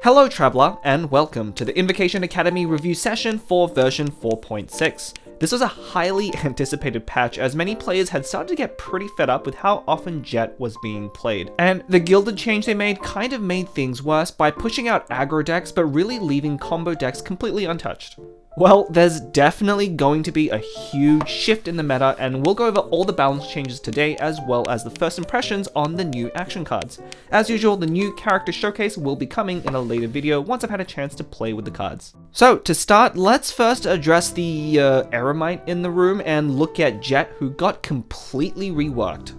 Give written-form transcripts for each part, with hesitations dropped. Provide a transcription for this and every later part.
Hello Traveler, and welcome to the Invokation Akademy Review Session for version 4.6. This was a highly anticipated patch as many players had started to get pretty fed up with how often Jeht was being played. And the Gilded change they made kind of made things worse by pushing out aggro decks but really leaving combo decks completely untouched. Well, there's definitely going to be a huge shift in the meta, and we'll go over all the balance changes today as well as the first impressions on the new action cards. As usual, the new character showcase will be coming in a later video once I've had a chance to play with the cards. So to start, let's first address the Eremite in the room and look at Jeht, who got completely reworked.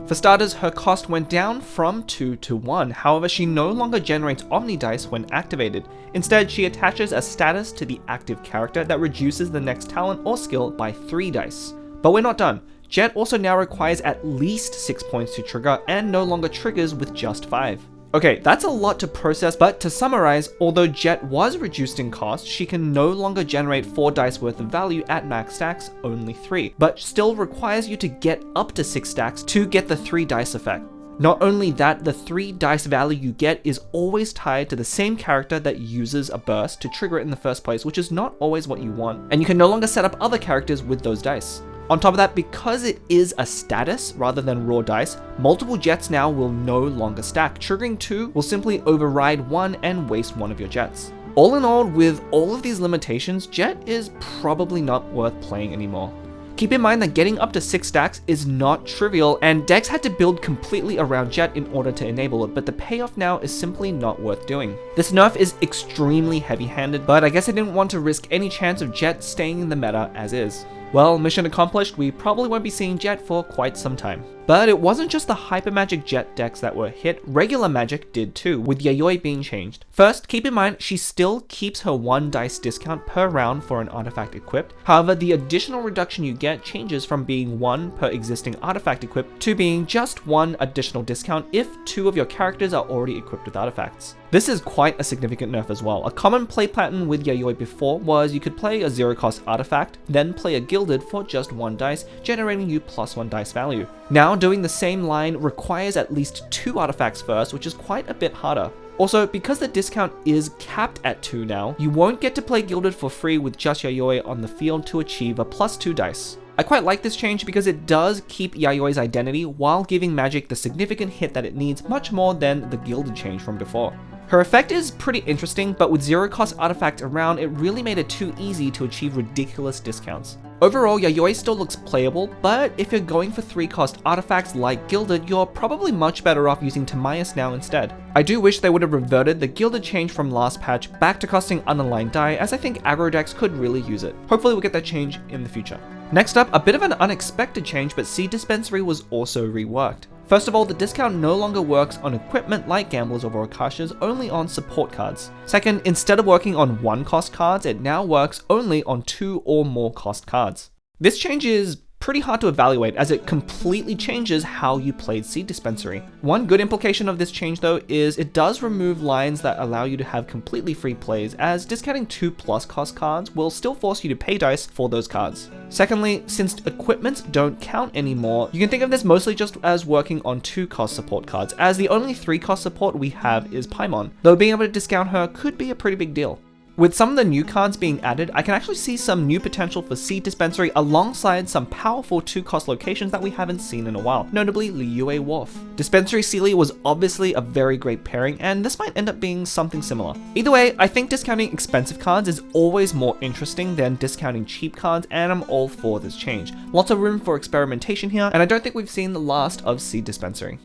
For starters, her cost went down from 2 to 1, however she no longer generates Omni Dice when activated. Instead, she attaches a status to the active character that reduces the next talent or skill by 3 dice. But we're not done. Jeht also now requires at least 6 points to trigger and no longer triggers with just 5. Okay, that's a lot to process, but to summarize, although Jeht was reduced in cost, she can no longer generate 4 dice worth of value at max stacks, only 3, but still requires you to get up to 6 stacks to get the 3 dice effect. Not only that, the 3 dice value you get is always tied to the same character that uses a burst to trigger it in the first place, which is not always what you want, and you can no longer set up other characters with those dice. On top of that, because it is a status rather than raw dice, multiple Jehts now will no longer stack. Triggering 2 will simply override 1 and waste 1 of your Jehts. All in all, with all of these limitations, Jeht is probably not worth playing anymore. Keep in mind that getting up to 6 stacks is not trivial, and decks had to build completely around Jeht in order to enable it, but the payoff now is simply not worth doing. This nerf is extremely heavy-handed, but I guess I didn't want to risk any chance of Jeht staying in the meta as is. Well, mission accomplished, we probably won't be seeing Jeht for quite some time. But it wasn't just the Hypermagic Jeht decks that were hit, regular Magic did too, with Yayoi being changed. First, keep in mind she still keeps her 1 dice discount per round for an artifact equipped, however the additional reduction you get changes from being 1 per existing artifact equipped to being just 1 additional discount if 2 of your characters are already equipped with artifacts. This is quite a significant nerf as well. A common play pattern with Yayoi before was you could play a 0-cost artifact, then play a Gilded for just 1 dice, generating you +1 dice value. Now doing the same line requires at least 2 artifacts first, which is quite a bit harder. Also, because the discount is capped at 2 now, you won't get to play Gilded for free with just Yayoi on the field to achieve a +2 dice. I quite like this change because it does keep Yayoi's identity while giving Magic the significant hit that it needs much more than the Gilded change from before. Her effect is pretty interesting, but with 0-cost artifacts around, it really made it too easy to achieve ridiculous discounts. Overall, Yayoi still looks playable, but if you're going for 3-cost artifacts like Gilded, you're probably much better off using Timaeus now instead. I do wish they would have reverted the Gilded change from last patch back to costing unaligned die, as I think aggro decks could really use it. Hopefully we'll get that change in the future. Next up, a bit of an unexpected change, but Seed Dispensary was also reworked. First of all, the discount no longer works on equipment like Gamblers or Voracashas, only on support cards. Second, instead of working on 1-cost cards, it now works only on 2 or more cost cards. This change is pretty hard to evaluate as it completely changes how you played Seed Dispensary. One good implication of this change though is it does remove lines that allow you to have completely free plays, as discounting 2+ cost cards will still force you to pay dice for those cards. Secondly, since equipments don't count anymore, you can think of this mostly just as working on 2-cost support cards, as the only 3-cost support we have is Paimon, though being able to discount her could be a pretty big deal. With some of the new cards being added, I can actually see some new potential for Seed Dispensary alongside some powerful 2-cost locations that we haven't seen in a while, notably Liyue Wharf. Dispensary Sealy was obviously a very great pairing, and this might end up being something similar. Either way, I think discounting expensive cards is always more interesting than discounting cheap cards, and I'm all for this change. Lots of room for experimentation here, and I don't think we've seen the last of Seed Dispensary.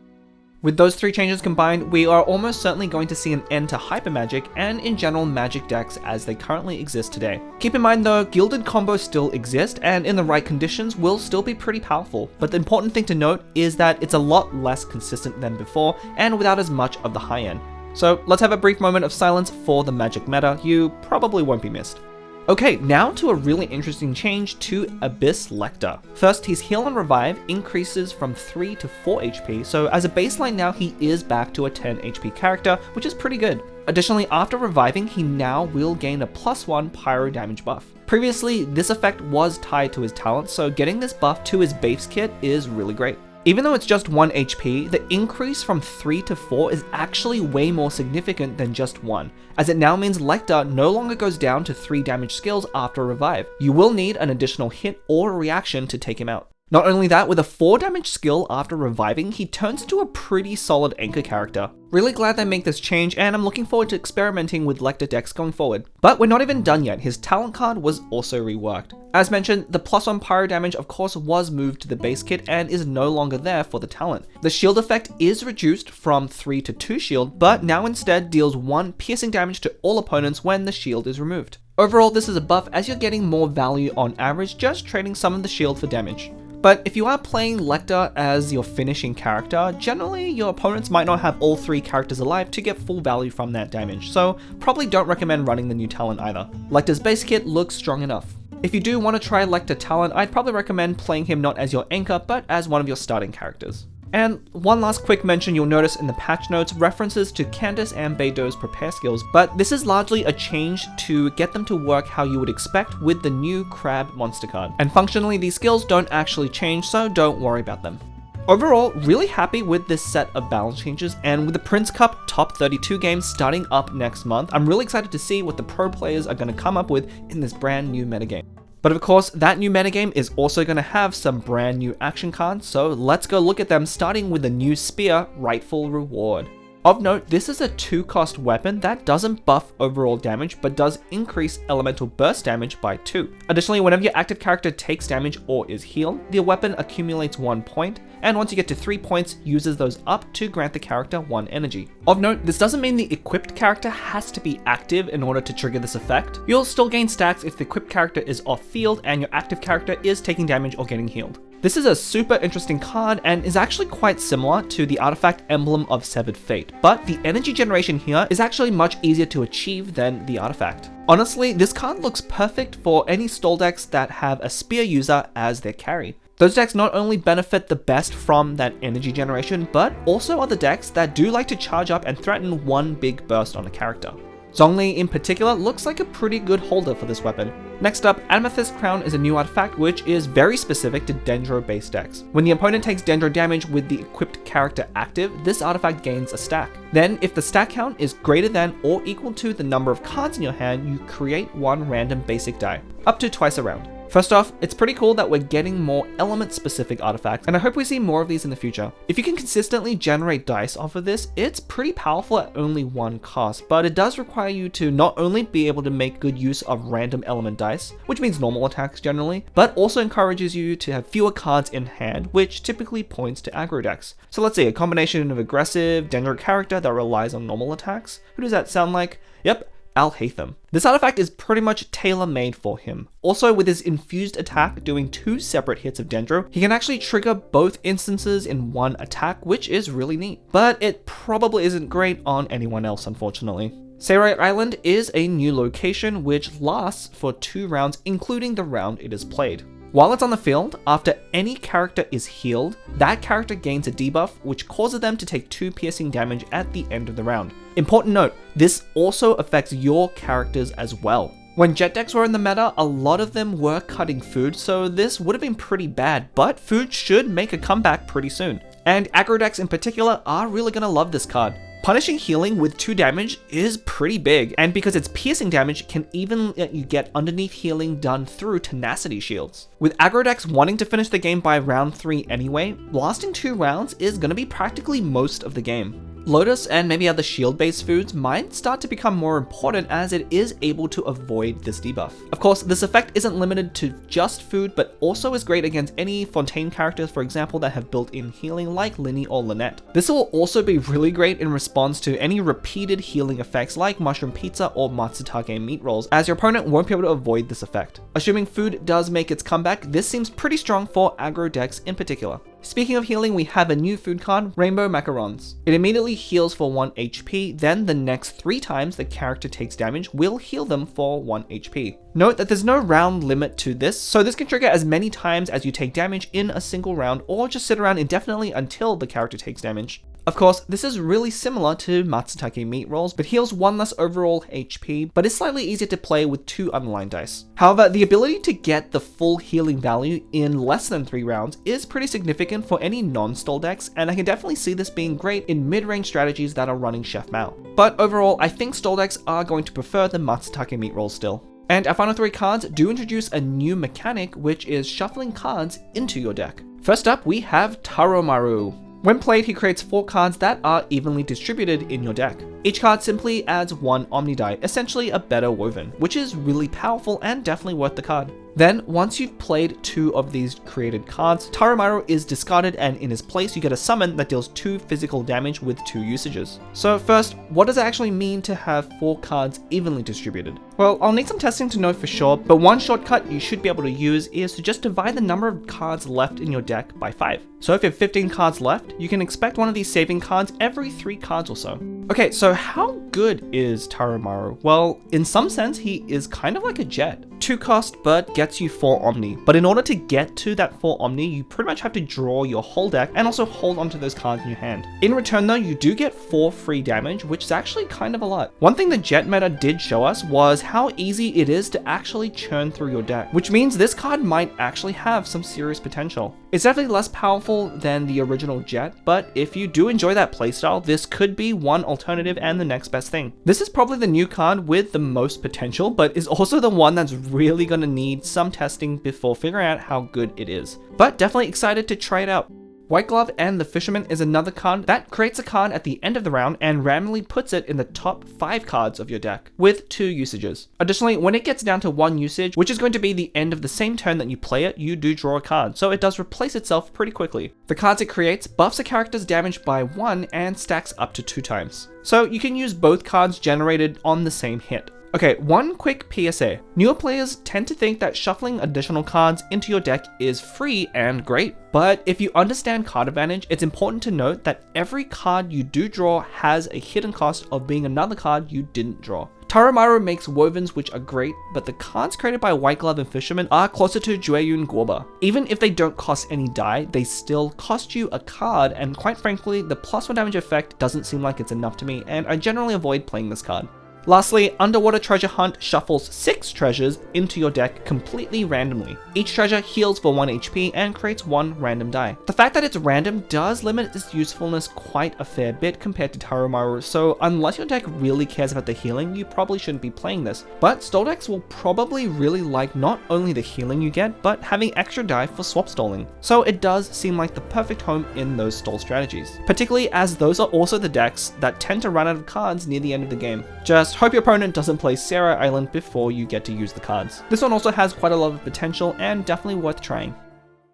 With those 3 changes combined, we are almost certainly going to see an end to Hypermagic and in general Magic decks as they currently exist today. Keep in mind though, Gilded combos still exist and in the right conditions will still be pretty powerful, but the important thing to note is that it's a lot less consistent than before and without as much of the high end. So let's have a brief moment of silence for the Magic meta. You probably won't be missed. Okay, now to a really interesting change to Abyss Lecter. First, his heal and revive increases from 3 to 4 HP, so as a baseline now he is back to a 10 HP character, which is pretty good. Additionally, after reviving, he now will gain a +1 pyro damage buff. Previously, this effect was tied to his talent, so getting this buff to his base kit is really great. Even though it's just 1 HP, the increase from 3 to 4 is actually way more significant than just 1, as it now means Lecter no longer goes down to 3 damage skills after a revive. You will need an additional hit or reaction to take him out. Not only that, with a 4 damage skill after reviving, he turns into a pretty solid anchor character. Really glad they make this change, and I'm looking forward to experimenting with Lecter decks going forward. But we're not even done yet, his talent card was also reworked. As mentioned, the +1 pyro damage of course was moved to the base kit and is no longer there for the talent. The shield effect is reduced from 3 to 2 shield, but now instead deals 1 piercing damage to all opponents when the shield is removed. Overall, this is a buff as you're getting more value on average just trading some of the shield for damage. But if you are playing Lecter as your finishing character, generally your opponents might not have all 3 characters alive to get full value from that damage, so probably don't recommend running the new talent either. Lecter's base kit looks strong enough. If you do want to try Lecter talent, I'd probably recommend playing him not as your anchor, but as one of your starting characters. And one last quick mention you'll notice in the patch notes references to Candace and Beidou's prepare skills, but this is largely a change to get them to work how you would expect with the new crab monster card. And functionally these skills don't actually change, so don't worry about them. Overall, really happy with this set of balance changes, and with the Prince Cup top 32 games starting up next month, I'm really excited to see what the pro players are going to come up with in this brand new metagame. But of course, that new metagame is also going to have some brand new action cards, so let's go look at them, starting with the new Spear Rightful Reward. Of note, this is a 2-cost weapon that doesn't buff overall damage, but does increase elemental burst damage by 2. Additionally, whenever your active character takes damage or is healed, the weapon accumulates 1 point, and once you get to 3 points, uses those up to grant the character 1 energy. Of note, this doesn't mean the equipped character has to be active in order to trigger this effect. You'll still gain stacks if the equipped character is off field and your active character is taking damage or getting healed. This is a super interesting card and is actually quite similar to the artifact Emblem of Severed Fate, but the energy generation here is actually much easier to achieve than the artifact. Honestly, this card looks perfect for any stall decks that have a spear user as their carry. Those decks not only benefit the best from that energy generation, but also other decks that do like to charge up and threaten 1 big burst on a character. Zhongli in particular looks like a pretty good holder for this weapon. Next up, Amethyst Crown is a new artifact which is very specific to Dendro based decks. When the opponent takes Dendro damage with the equipped character active, this artifact gains a stack. Then, if the stack count is greater than or equal to the number of cards in your hand, you create 1 random basic die, up to twice a round. First off, it's pretty cool that we're getting more element-specific artifacts, and I hope we see more of these in the future. If you can consistently generate dice off of this, it's pretty powerful at only 1 cost, but it does require you to not only be able to make good use of random element dice, which means normal attacks generally, but also encourages you to have fewer cards in hand, which typically points to aggro decks. So let's see, a combination of aggressive Dendro character that relies on normal attacks. Who does that sound like? Yep, Alhaitham. This artifact is pretty much tailor-made for him. Also, with his infused attack doing 2 separate hits of Dendro, he can actually trigger both instances in 1 attack, which is really neat. But it probably isn't great on anyone else, unfortunately. Seirai Island is a new location which lasts for 2 rounds, including the round it is played. While it's on the field, after any character is healed, that character gains a debuff which causes them to take 2 piercing damage at the end of the round. Important note, this also affects your characters as well. When jet decks were in the meta, a lot of them were cutting food, so this would have been pretty bad, but food should make a comeback pretty soon. And aggro decks in particular are really gonna love this card. Punishing healing with 2 damage is pretty big, and because it's piercing damage, can even let you get underneath healing done through tenacity shields. With aggro decks wanting to finish the game by round 3 anyway, lasting 2 rounds is going to be practically most of the game. Lotus and maybe other shield-based foods might start to become more important as it is able to avoid this debuff. Of course, this effect isn't limited to just food, but also is great against any Fontaine characters, for example, that have built-in healing like Linny or Lynette. This will also be really great in response to any repeated healing effects like Mushroom Pizza or Matsutage meat rolls, as your opponent won't be able to avoid this effect. Assuming food does make its comeback, this seems pretty strong for aggro decks in particular. Speaking of healing, we have a new food card, Rainbow Macarons. It immediately heals for 1 HP, then the next 3 times the character takes damage will heal them for 1 HP. Note that there's no round limit to this, so this can trigger as many times as you take damage in a single round, or just sit around indefinitely until the character takes damage. Of course, this is really similar to Matsutake meat rolls, but heals 1 less overall HP, but is slightly easier to play with 2 underlined dice. However, the ability to get the full healing value in less than 3 rounds is pretty significant for any non-stall decks, and I can definitely see this being great in mid-range strategies that are running Chef Mao. But overall, I think stall decks are going to prefer the Matsutake meat rolls still. And our final 3 cards do introduce a new mechanic, which is shuffling cards into your deck. First up, we have Taromaru. When played, he creates 4 cards that are evenly distributed in your deck. Each card simply adds 1 Omni die, essentially a better Woven, which is really powerful and definitely worth the card. Then, once you've played 2 of these created cards, Taromaru is discarded, and in his place you get a summon that deals 2 physical damage with 2 usages. So first, what does it actually mean to have 4 cards evenly distributed? Well, I'll need some testing to know for sure, but one shortcut you should be able to use is to just divide the number of cards left in your deck by 5. So if you have 15 cards left, you can expect one of these saving cards every 3 cards or so. Okay, so how good is Taromaru? Well, in some sense, he is kind of like a Jeht. 2 cost, but gets you 4 Omni. But in order to get to that 4 Omni, you pretty much have to draw your whole deck and also hold onto those cards in your hand. In return though, you do get 4 free damage, which is actually kind of a lot. One thing the Jeht meta did show us was how easy it is to actually churn through your deck, which means this card might actually have some serious potential. It's definitely less powerful than the original Jeht, but if you do enjoy that playstyle, this could be one alternative and the next best thing. This is probably the new card with the most potential, but is also the one that's really gonna need some testing before figuring out how good it is. But definitely excited to try it out. White Glove and the Fisherman is another card that creates a card at the end of the round and randomly puts it in the top 5 cards of your deck, with 2 usages. Additionally, when it gets down to 1 usage, which is going to be the end of the same turn that you play it, you do draw a card, so it does replace itself pretty quickly. The cards it creates buffs a character's damage by 1 and stacks up to 2 times. So you can use both cards generated on the same hit. Okay, one quick PSA. Newer players tend to think that shuffling additional cards into your deck is free and great, but if you understand card advantage, it's important to note that every card you do draw has a hidden cost of being another card you didn't draw. Taromaru makes Wovens, which are great, but the cards created by White Glove and Fisherman are closer to Jueyun Guoba. Even if they don't cost any die, they still cost you a card, and quite frankly, the +1 damage effect doesn't seem like it's enough to me, and I generally avoid playing this card. Lastly, Underwater Treasure Hunt shuffles 6 treasures into your deck completely randomly. Each treasure heals for 1 HP and creates 1 random die. The fact that it's random does limit its usefulness quite a fair bit compared to Taromaru, so unless your deck really cares about the healing, you probably shouldn't be playing this. But stall decks will probably really like not only the healing you get, but having extra die for swap stalling. So it does seem like the perfect home in those stall strategies, particularly as those are also the decks that tend to run out of cards near the end of the game. Just hope your opponent doesn't play Sarah Island before you get to use the cards. This one also has quite a lot of potential and definitely worth trying.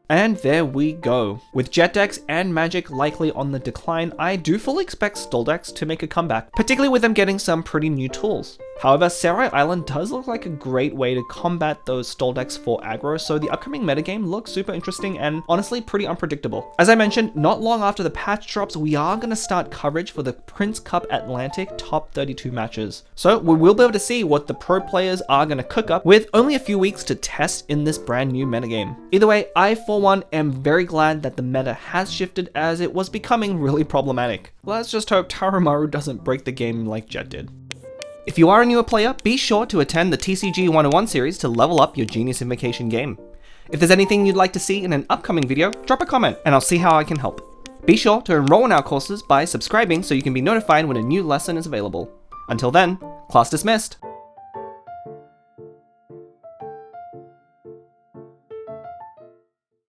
And there we go. With Jeht decks and Magic likely on the decline, I do fully expect stall decks to make a comeback, particularly with them getting some pretty new tools. However, Sarai Island does look like a great way to combat those stall decks for aggro, so the upcoming metagame looks super interesting and honestly pretty unpredictable. As I mentioned, not long after the patch drops, we are going to start coverage for the Prince Cup Atlantic top 32 matches. So we will be able to see what the pro players are going to cook up with only a few weeks to test in this brand new metagame. Either way, I for one am very glad that the meta has shifted as it was becoming really problematic. Let's just hope Taromaru doesn't break the game like Jeht did. If you are a newer player, be sure to attend the TCG 101 series to level up your Genius Invocation game. If there's anything you'd like to see in an upcoming video, drop a comment and I'll see how I can help. Be sure to enroll in our courses by subscribing so you can be notified when a new lesson is available. Until then, class dismissed!